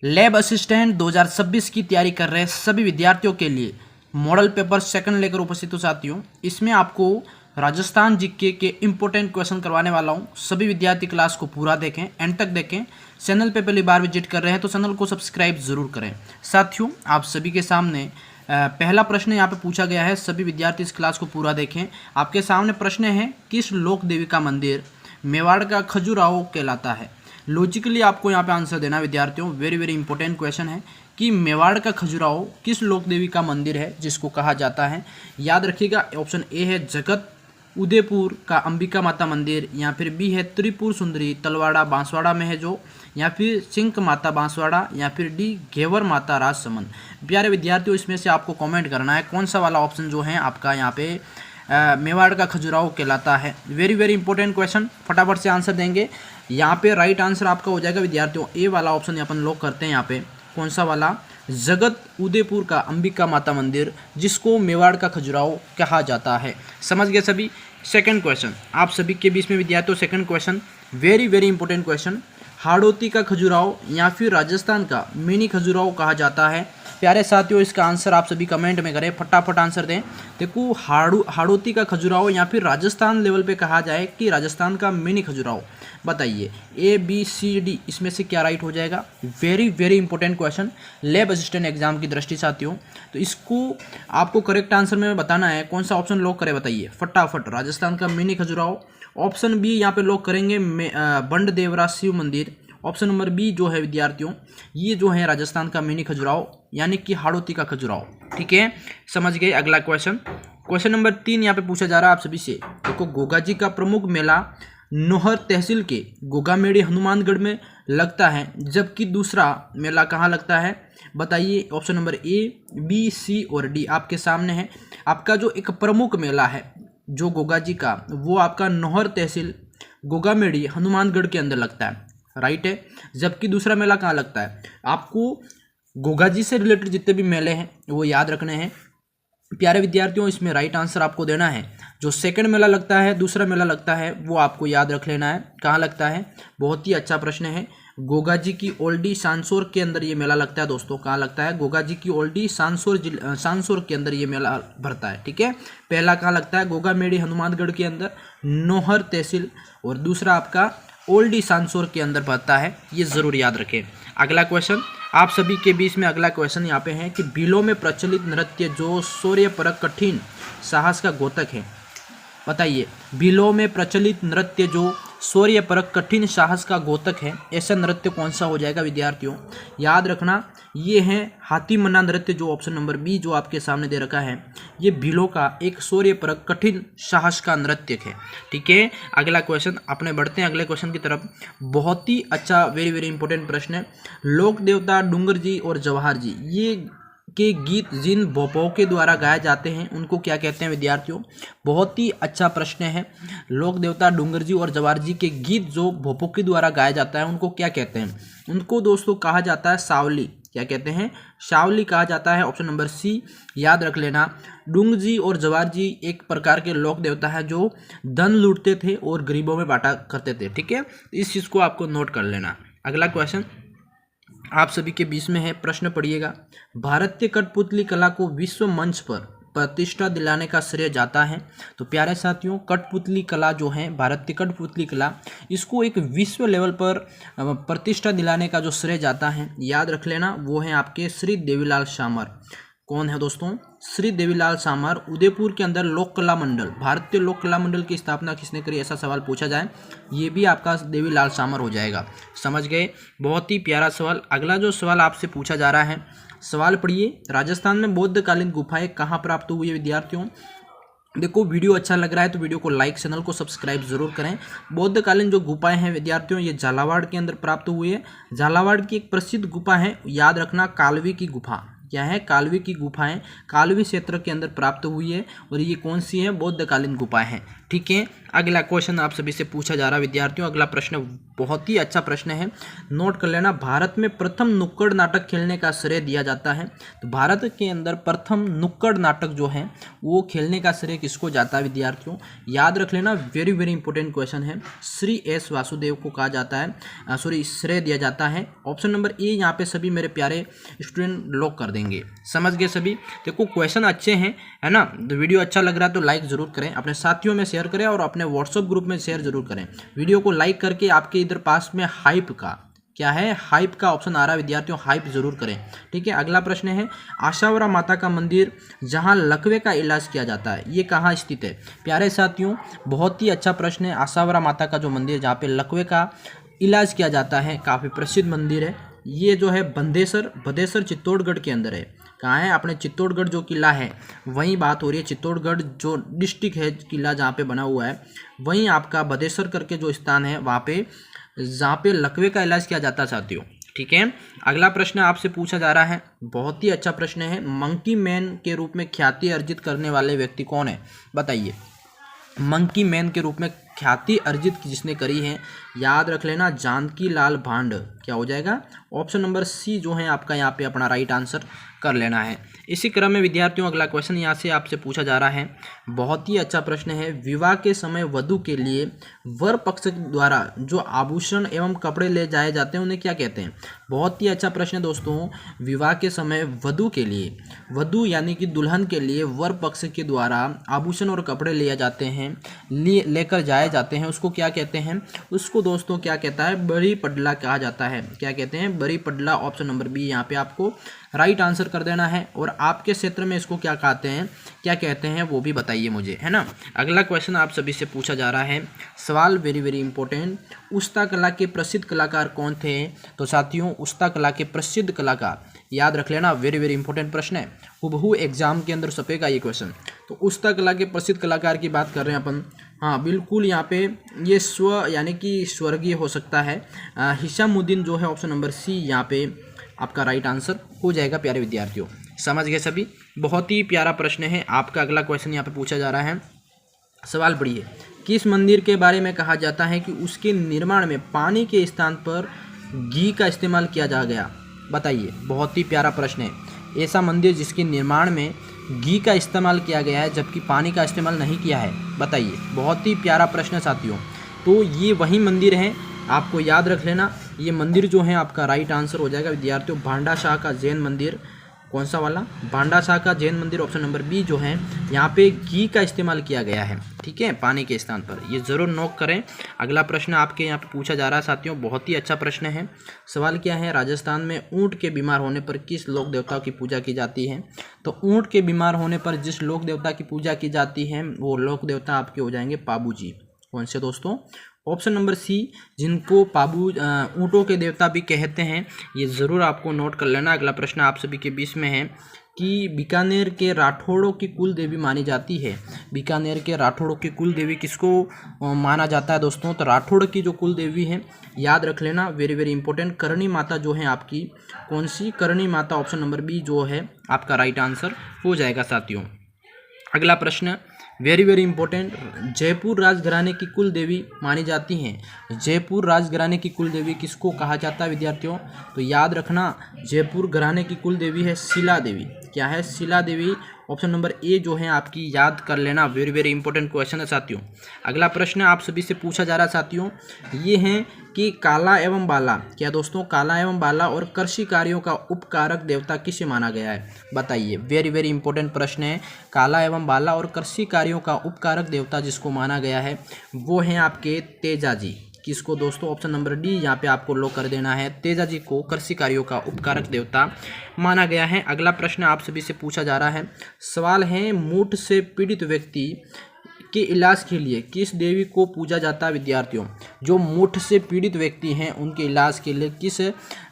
Lab assistant 2026 की तैयारी कर रहे सभी विद्यार्थियों के लिए मॉडल पेपर सेकंड लेकर उपस्थित हो साथियों। इसमें आपको राजस्थान जीके के इम्पोर्टेंट क्वेश्चन करवाने वाला हूं। सभी विद्यार्थी क्लास को पूरा देखें, एंड तक देखें। चैनल पे पहली बार विजिट कर रहे हैं तो चैनल को सब्सक्राइब जरूर करें। साथियों, आप सभी के सामने पहला प्रश्न यहाँ पे पूछा गया है। सभी विद्यार्थी इस क्लास को पूरा देखें। आपके सामने प्रश्न है, किस लोक देवी का मंदिर मेवाड़ का खजुराहो कहलाता है। लॉजिकली आपको यहाँ पे आंसर देना विद्यार्थियों। वेरी वेरी इंपॉर्टेंट क्वेश्चन है कि मेवाड़ का खजुराहो किस लोक देवी का मंदिर है जिसको कहा जाता है। याद रखिएगा, ऑप्शन ए है जगत उदयपुर का अंबिका माता मंदिर, या फिर बी है त्रिपुर सुंदरी तलवाड़ा बांसवाड़ा में है जो, या फिर सिंक माता बांसवाड़ा, या फिर डी घेवर माता राजसमंद। प्यारे विद्यार्थियों, इसमें से आपको कमेंट करना है कौन सा वाला ऑप्शन जो है आपका यहाँ पे मेवाड़ का खजुराहो कहलाता है। वेरी वेरी इंपॉर्टेंट क्वेश्चन, फटाफट से आंसर देंगे। यहाँ पे राइट आंसर आपका हो जाएगा विद्यार्थियों ए वाला ऑप्शन अपन लोग करते हैं। यहाँ पे कौन सा वाला, जगत उदयपुर का अंबिका माता मंदिर जिसको मेवाड़ का खजुराहो कहा जाता है। समझ गए सभी। सेकंड क्वेश्चन आप सभी के बीच में विद्यार्थियों, second question very very important question, Hadoti का खजुराहो या फिर राजस्थान का मिनी खजुराहो कहा जाता है। प्यारे साथियों, इसका आंसर आप सभी कमेंट में करें, फटाफट आंसर दें। देखो, हाड़ौती का खजुराहो या फिर राजस्थान लेवल पे कहा जाए कि राजस्थान का मिनी खजुराहो, बताइए ए बी सी डी इसमें से क्या राइट हो जाएगा। Very very important question lab assistant exam की दृष्टि साथियों। तो इसको आपको करेक्ट आंसर में बताना है। कौन सा ऑप्शन लॉक करें बताइए फटाफट। राजस्थान का मिनी खजुराहो। ऑप्शन बी यहाँ पे लॉक करेंगे बंड देवरा शिव मंदिर। ऑप्शन नंबर बी जो है विद्यार्थियों, ये जो है राजस्थान का मिनी खजुराहो यानी कि हाड़ौती का खजुराहो। ठीक है, समझ गए। अगला क्वेश्चन, क्वेश्चन नंबर 3 यहाँ पे पूछा जा रहा है आप सभी से। देखो, गोगा जी का प्रमुख मेला नोहर तहसील के गोगामेड़ी हनुमानगढ़ में लगता है, जबकि दूसरा मेला कहाँ लगता है बताइए। Option number A B C और डी आपके सामने है। आपका जो एक प्रमुख मेला है जो गोगा जी का, वो आपका नोहर तहसील गोगामेड़ी हनुमानगढ़ के अंदर लगता है, राइट है। जबकि दूसरा मेला कहाँ लगता है। आपको गोगा जी से रिलेटेड जितने भी मेले हैं वो याद रखने हैं प्यारे विद्यार्थियों। इसमें राइट आंसर आपको देना है। जो सेकंड मेला लगता है, दूसरा मेला लगता है, वो आपको याद रख लेना है कहाँ लगता है। बहुत ही अच्छा प्रश्न है। गोगा जी की ओल्डी सांसोर के अंदर ये मेला लगता है दोस्तों। कहाँ लगता है, गोगा जी की ओल्डी सांसोर के अंदर ये मेला भरता है। ठीक है, पहला कहाँ लगता है, गोगामेड़ी हनुमानगढ़ के अंदर नोहर तहसील, और दूसरा आपका ओल्डी सांसोर के अंदर भरता है। ये जरूर याद रखें। अगला क्वेश्चन आप सभी के बीच में, अगला क्वेश्चन यहाँ पे है कि बिलों में प्रचलित नृत्य जो शौर्य परक कठिन साहस का द्योतक है, बताइए। बिलों में प्रचलित नृत्य जो शौर्य परक कठिन साहस का द्योतक है, ऐसा नृत्य कौन सा हो जाएगा विद्यार्थियों। याद रखना, ये है हाथी मन्ना नृत्य जो ऑप्शन नंबर बी जो आपके सामने दे रखा है। ये भीलों का एक शौर्य परक कठिन साहस का नृत्य है। ठीक है, अगला क्वेश्चन अपने बढ़ते हैं अगले क्वेश्चन की तरफ। बहुत ही अच्छा वेरी वेरी इंपॉर्टेंट प्रश्न है। लोक देवता डूंगर जी और जवाहर जी ये के गीत जिन भोपों के द्वारा गाए जाते हैं उनको क्या कहते हैं विद्यार्थियों। बहुत ही अच्छा प्रश्न है। लोक देवता डूंगर जी और जवाहर जी के गीत जो भोपों के द्वारा गाया जाता है उनको क्या कहते हैं। उनको दोस्तों कहा जाता है सावली। क्या कहते हैं, सावली कहा जाता है। ऑप्शन नंबर सी याद रख लेना। डूंगर जी और जवाहर जी एक प्रकार के लोक देवता है जो धन लूटते थे और गरीबों में बांटा करते थे। ठीक है, इस चीज़ को आपको नोट कर लेना। अगला क्वेश्चन आप सभी के बीच में है, प्रश्न पढ़िएगा। भारतीय कठपुतली कला को विश्व मंच पर प्रतिष्ठा दिलाने का श्रेय जाता है। तो प्यारे साथियों, कठपुतली कला जो है, भारतीय कठपुतली कला, इसको एक विश्व लेवल पर प्रतिष्ठा दिलाने का जो श्रेय जाता है, याद रख लेना, वो है आपके श्री देवीलाल सामर। कौन है दोस्तों, श्री देवीलाल सामर। उदयपुर के अंदर लोक कला मंडल, भारतीय लोक कला मंडल की स्थापना किसने करी, ऐसा सवाल पूछा जाए, ये भी आपका देवीलाल सामर हो जाएगा। समझ गए, बहुत ही प्यारा सवाल। अगला जो सवाल आपसे पूछा जा रहा है, सवाल पढ़िए। राजस्थान में बौद्धकालीन गुफाएं कहाँ प्राप्त हुई है विद्यार्थियों। देखो, वीडियो अच्छा लग रहा है तो वीडियो को लाइक, चैनल को सब्सक्राइब जरूर करें। बौद्धकालीन जो गुफाएं हैं विद्यार्थियों, ये झालावाड़ के अंदर प्राप्त हुई है। झालावाड़ की एक प्रसिद्ध गुफा है, याद रखना, कालवी की गुफा। क्या है, कालवी की गुफाएं कालवी क्षेत्र के अंदर प्राप्त हुई है। और ये कौन सी है, बौद्धकालीन गुफाएं हैं। ठीक है। अगला क्वेश्चन आप सभी से पूछा जा रहा है विद्यार्थियों। अगला प्रश्न बहुत ही अच्छा प्रश्न है, नोट कर लेना। भारत में प्रथम नुक्कड़ नाटक खेलने का श्रेय दिया जाता है। तो भारत के अंदर प्रथम नुक्कड़ नाटक जो है वो खेलने का श्रेय किसको जाता है विद्यार्थियों? याद रख लेना, वेरी वेरी इंपॉर्टेंट क्वेश्चन है। श्री एस वासुदेव को कहा जाता है, श्रेय दिया जाता है। ऑप्शन नंबर ए यहाँ पे सभी मेरे प्यारे स्टूडेंट लॉक कर देंगे। समझ गए सभी? देखो क्वेश्चन अच्छे हैं, है ना। तो वीडियो अच्छा लग रहा है तो लाइक जरूर करें, अपने साथियों में शेयर करें और अपने व्हाट्सएप ग्रुप में शेयर जरूर करें। वीडियो को लाइक करके आपके इधर पास में हाइप का क्या है, हाइप का ऑप्शन आ रहा है विद्यार्थियों, हाइप जरूर करें। ठीक है। अगला प्रश्न है, आशावरा माता का मंदिर जहां लकवे का इलाज किया जाता है ये कहाँ स्थित है? प्यारे साथियों बहुत ही अच्छा प्रश्न है। आशावरा माता का जो मंदिर जहाँ पे लकवे का इलाज किया जाता है, काफ़ी प्रसिद्ध मंदिर है। ये जो है बदेसर चित्तौड़गढ़ के अंदर है। कहाँ है? अपने चित्तौड़गढ़ जो किला है वहीं बात हो रही है। चित्तौड़गढ़ जो डिस्ट्रिक्ट है, किला जहाँ पे बना हुआ है, वहीं आपका बदेसर करके जो स्थान है वहाँ पे जहाँ पे लकवे का इलाज किया जाता है साथियों। ठीक है। अगला प्रश्न आपसे पूछा जा रहा है, बहुत ही अच्छा प्रश्न है। मंकी मैन के रूप में ख्याति अर्जित करने वाले व्यक्ति कौन है? बताइए। मंकी मैन के रूप में ख्याति अर्जित जिसने करी है, याद रख लेना, जानकी लाल भांड। क्या हो जाएगा? ऑप्शन नंबर सी जो है आपका यहाँ पे अपना राइट आंसर कर लेना है। इसी क्रम में विद्यार्थियों अगला क्वेश्चन यहाँ से आपसे पूछा जा रहा है, बहुत ही अच्छा प्रश्न है। विवाह के समय वधू के लिए वर पक्ष द्वारा जो आभूषण एवं कपड़े ले जाए जाते हैं उन्हें क्या कहते हैं? बहुत ही अच्छा प्रश्न है दोस्तों। विवाह के समय वधू के लिए, वधू यानी कि दुल्हन के लिए वर पक्ष के द्वारा आभूषण और कपड़े लिए जाते हैं, लेकर जाए जाते हैं, उसको क्या कहते हैं? उसको दोस्तों क्या कहता है? बड़ी पडला कहा जाता है। क्या कहते हैं? बड़ी पडला। ऑप्शन नंबर बी यहाँ पे आपको राइट आंसर कर देना है। और आपके क्षेत्र में इसको क्या कहते हैं, क्या कहते हैं वो भी बताइए मुझे, है ना। अगला क्वेश्चन आप सभी से पूछा जा रहा है, सवाल वेरी वेरी इंपॉर्टेंट। उस्ता कला के प्रसिद्ध कलाकार कौन थे? तो साथियों उस्ता कला के प्रसिद्ध कलाकार याद रख लेना, वेरी वेरी इंपॉर्टेंट प्रश्न है, हुबहू एग्जाम के अंदर छपेगा ये क्वेश्चन। तो उस्ता कला के प्रसिद्ध कलाकार की बात कर रहे हैं अपन। हाँ बिल्कुल, यहाँ पे ये यानी कि स्वर्गीय हो सकता है, हिशामुद्दीन जो है। ऑप्शन नंबर सी यहाँ पे आपका राइट आंसर हो जाएगा प्यारे विद्यार्थियों। समझ गए सभी? बहुत ही प्यारा प्रश्न है आपका। अगला क्वेश्चन यहाँ पे पूछा जा रहा है, सवाल पढ़िए। किस मंदिर के बारे में कहा जाता है कि उसके निर्माण में पानी के स्थान पर घी का इस्तेमाल किया जा गया? बताइए। बहुत ही प्यारा प्रश्न है। ऐसा मंदिर जिसके निर्माण में घी का इस्तेमाल किया गया है जबकि पानी का इस्तेमाल नहीं किया है, बताइए। बहुत ही प्यारा प्रश्न साथियों। तो ये वही मंदिर है, आपको याद रख लेना। ये मंदिर जो है आपका राइट आंसर हो जाएगा विद्यार्थियों, भांडा शाह का जैन मंदिर। कौन सा वाला? भांडा शाह का जैन मंदिर। ऑप्शन नंबर बी जो है यहाँ पे घी का इस्तेमाल किया गया है। ठीक है, पानी के स्थान पर, ये ज़रूर नोट करें। अगला प्रश्न आपके यहाँ पे पूछा जा रहा है साथियों, बहुत ही अच्छा प्रश्न है। सवाल क्या है, राजस्थान में ऊँट के बीमार होने पर किस लोक देवता की पूजा की जाती है? तो ऊँट के बीमार होने पर जिस लोक देवता की पूजा की जाती है वो लोक देवता आपके हो जाएंगे पाबू जी। कौन से दोस्तों? ऑप्शन नंबर सी, जिनको पाबू ऊँटों के देवता भी कहते हैं, ये ज़रूर आपको नोट कर लेना। अगला प्रश्न आप सभी के बीच में है कि बीकानेर के राठौड़ों की कुल देवी मानी जाती है। बीकानेर के राठौड़ों की कुल देवी किसको माना जाता है दोस्तों? तो राठौड़ की जो कुल देवी है, याद रख लेना, very very important, Karni Mata जो है आपकी। कौन सी? Karni Mata. Option number B जो है आपका राइट आंसर हो जाएगा साथियों। अगला प्रश्न वेरी वेरी इंपॉर्टेंट, जयपुर राजघराने की कुल देवी मानी जाती हैं। जयपुर राजघराने की कुल देवी किसको कहा जाता है विद्यार्थियों? तो याद रखना, जयपुर घराने की कुल देवी है शिला देवी। क्या है? शिला देवी। ऑप्शन नंबर ए जो है आपकी याद कर लेना, वेरी वेरी इंपॉर्टेंट क्वेश्चन है साथियों। अगला प्रश्न आप सभी से पूछा जा रहा है साथियों, ये है कि काला एवं बाला, क्या दोस्तों? काला एवं बाला और कृषि कार्यों का उपकारक देवता किसे माना गया है? बताइए। वेरी वेरी इंपॉर्टेंट प्रश्न है। काला एवं बाला और कृषि कार्यों का उपकारक देवता जिसको माना गया है वो है आपके तेजा जी। किसको दोस्तों? ऑप्शन नंबर डी यहाँ पे आपको लॉक कर देना है, तेजा जी को कृषि कार्यों का उपकारक देवता माना गया है। अगला प्रश्न आप सभी से पूछा जा रहा है, सवाल है, मूठ से पीड़ित व्यक्ति के इलाज के लिए किस देवी को पूजा जाता है विद्यार्थियों? जो मूठ से पीड़ित व्यक्ति हैं उनके इलाज के लिए किस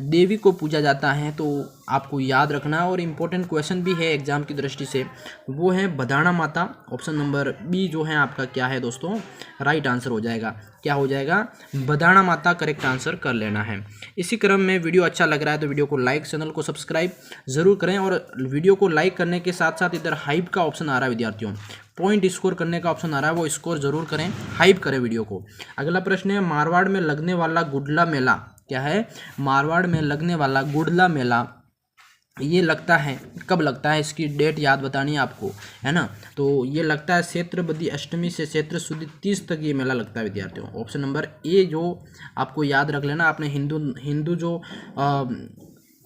देवी को पूजा जाता है? तो आपको याद रखना, और इम्पोर्टेंट क्वेश्चन भी है एग्जाम की दृष्टि से, वो है बदाना माता। ऑप्शन नंबर बी जो है आपका क्या है दोस्तों? राइट आंसर हो जाएगा। क्या हो जाएगा? बदाना माता करेक्ट आंसर कर लेना है। इसी क्रम में वीडियो अच्छा लग रहा है तो वीडियो को लाइक, चैनल को सब्सक्राइब जरूर करें, और वीडियो को लाइक करने के साथ साथ इधर हाइप का ऑप्शन आ रहा है विद्यार्थियों, पॉइंट स्कोर करने का ऑप्शन आ रहा है वो स्कोर जरूर करें, हाइप करें वीडियो को। अगला प्रश्न है, मारवाड़ में लगने वाला गुडला मेला क्या है? मारवाड़ में लगने वाला गुडला मेला ये लगता है, कब लगता है, इसकी डेट याद बतानी है आपको, है ना। तो ये लगता है क्षेत्रबदी अष्टमी से क्षेत्र शुद्धि 30 तक ये मेला लगता है विद्यार्थियों। ऑप्शन नंबर ए जो आपको याद रख लेना, आपने हिंदू जो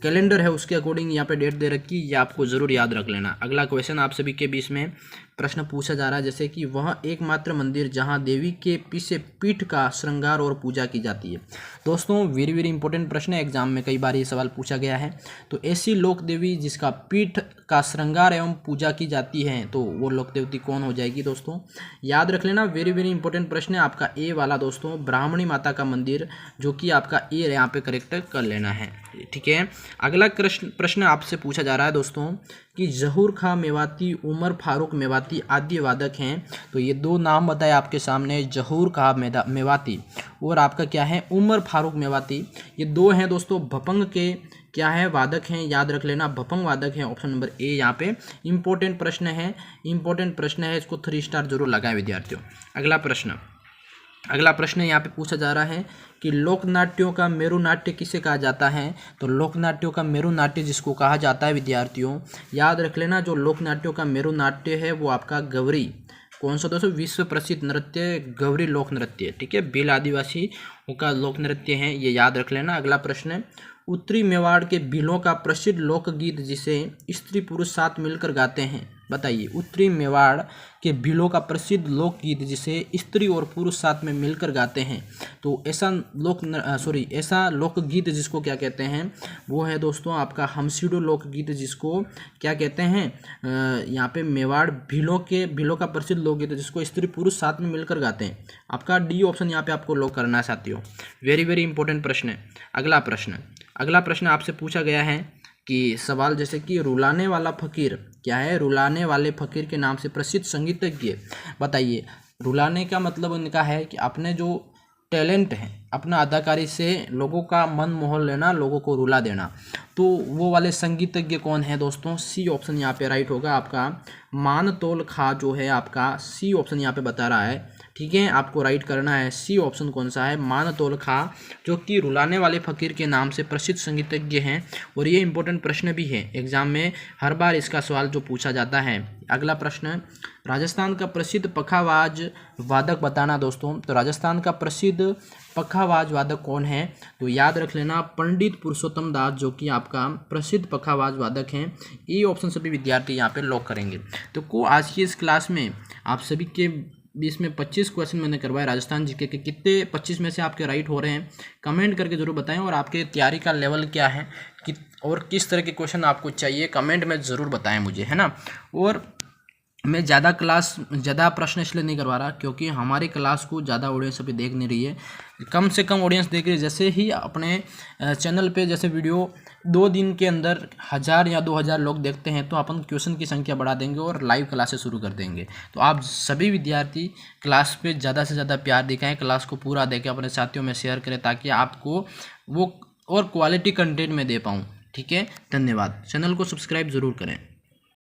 कैलेंडर है उसके अकॉर्डिंग यहाँ पे डेट दे रखी, ये आपको ज़रूर याद रख लेना। अगला क्वेश्चन आप सभी के बीच में प्रश्न पूछा जा रहा है, जैसे कि वह एकमात्र मंदिर जहाँ देवी के पीछे पीठ का श्रृंगार और पूजा की जाती है। दोस्तों वेरी वेरी इंपॉर्टेंट प्रश्न है, एग्जाम में कई बार ये सवाल पूछा गया है। तो ऐसी लोक देवी जिसका पीठ का श्रृंगार एवं पूजा की जाती है, तो वो लोक देवती कौन हो जाएगी दोस्तों, याद रख लेना। वेरी वेरी इंपॉर्टेंट प्रश्न है आपका ए वाला दोस्तों, ब्राह्मणी माता का मंदिर, जो कि आपका ए यहाँ पे करेक्ट कर लेना है, ठीक है। अगला प्रश्न आपसे पूछा जा रहा है दोस्तों कि जहूर खां मेवाती, उमर फारूक मेवाती आदि वादक हैं। तो ये दो नाम बताए आपके सामने, जहूर खां मेवाती और आपका क्या है उमर फारूक मेवाती, ये दो हैं दोस्तों भपंग के क्या है वादक हैं, याद रख लेना भपंग वादक हैं। ऑप्शन नंबर ए यहाँ पे इंपॉर्टेंट प्रश्न है, इंपॉर्टेंट प्रश्न है, इसको 3 स्टार जरूर लगाएं विद्यार्थियों। अगला प्रश्न यहाँ पे पूछा जा रहा है कि लोक नाट्यों का मेरु नाट्य किसे कहा जाता है? तो लोक नाट्यों का मेरु नाट्य जिसको कहा जाता है विद्यार्थियों, याद रख लेना, जो लोक नाट्यों का मेरु नाट्य है वो आपका गवरी, कौन सा दोस्तों, विश्व प्रसिद्ध नृत्य गवरी लोक नृत्य, ठीक है, भील आदिवासी का लोक नृत्य है, ये याद रख लेना। अगला प्रश्न है, उत्तरी मेवाड़ के भीलों का प्रसिद्ध लोकगीत जिसे स्त्री पुरुष साथ मिलकर गाते हैं, बताइए। उत्तरी मेवाड़ के भीलों का प्रसिद्ध लोकगीत जिसे स्त्री और पुरुष साथ में मिलकर गाते हैं, तो ऐसा लोकगीत जिसको क्या कहते हैं, वो है दोस्तों आपका हमसीडो लोकगीत, जिसको क्या कहते हैं, यहाँ पे मेवाड़ भीलों का प्रसिद्ध लोकगीत जिसको स्त्री पुरुष साथ में मिलकर गाते हैं। आपका डी ऑप्शन यहाँ पे आपको लॉक करना है साथियों, वेरी वेरी इंपॉर्टेंट प्रश्न है। अगला प्रश्न आपसे पूछा गया है कि सवाल जैसे कि रुलाने वाला फकीर क्या है? रुलाने वाले फकीर के नाम से प्रसिद्ध संगीतज्ञ, बताइए। रुलाने का मतलब उनका है कि अपने जो टैलेंट है, अपना अदाकारी से लोगों का मन मोह लेना, लोगों को रुला देना, तो वो वाले संगीतज्ञ कौन है दोस्तों? सी ऑप्शन यहाँ पे राइट होगा आपका, मानतोल खा जो है आपका, सी ऑप्शन यहाँ पे बता रहा है, ठीक है, आपको राइट करना है। सी ऑप्शन कौन सा है? मानतोल खा, जो कि रुलाने वाले फकीर के नाम से प्रसिद्ध संगीतज्ञ हैं, और ये इंपॉर्टेंट प्रश्न भी है, एग्जाम में हर बार इसका सवाल जो पूछा जाता है। अगला प्रश्न, राजस्थान का प्रसिद्ध पखावाज वादक बताना दोस्तों। तो राजस्थान का प्रसिद्ध पखावाज वादक कौन है? तो याद रख लेना पंडित पुरुषोत्तम दास, जो कि आपका प्रसिद्ध पखावाज वादक हैं। ये ऑप्शन सभी विद्यार्थी यहाँ पे लॉक करेंगे। तो आज की इस क्लास में आप सभी के बीच में 25 क्वेश्चन मैंने करवाए राजस्थान जीके के, कितने 25 में से आपके राइट हो रहे हैं कमेंट करके जरूर बताएं, और आपके तैयारी का लेवल क्या है और किस तरह के क्वेश्चन आपको चाहिए कमेंट में ज़रूर बताएं मुझे, है ना। और मैं ज़्यादा प्रश्न इसलिए नहीं करवा रहा क्योंकि हमारी क्लास को ज़्यादा ऑडियंस अभी देख नहीं रही है, कम से कम ऑडियंस देख रही है। जैसे ही अपने चैनल पे जैसे वीडियो 2 दिन के अंदर 1000 या 2000 लोग देखते हैं, तो अपन क्वेश्चन की संख्या बढ़ा देंगे और लाइव क्लासेस शुरू कर देंगे। तो आप सभी विद्यार्थी क्लास पे ज़्यादा से ज़्यादा प्यार दिखाएं, क्लास को पूरा देखें, अपने साथियों में शेयर करें, ताकि आपको वो और क्वालिटी कंटेंट में दे पाऊँ, ठीक है। धन्यवाद। चैनल को सब्सक्राइब ज़रूर करें।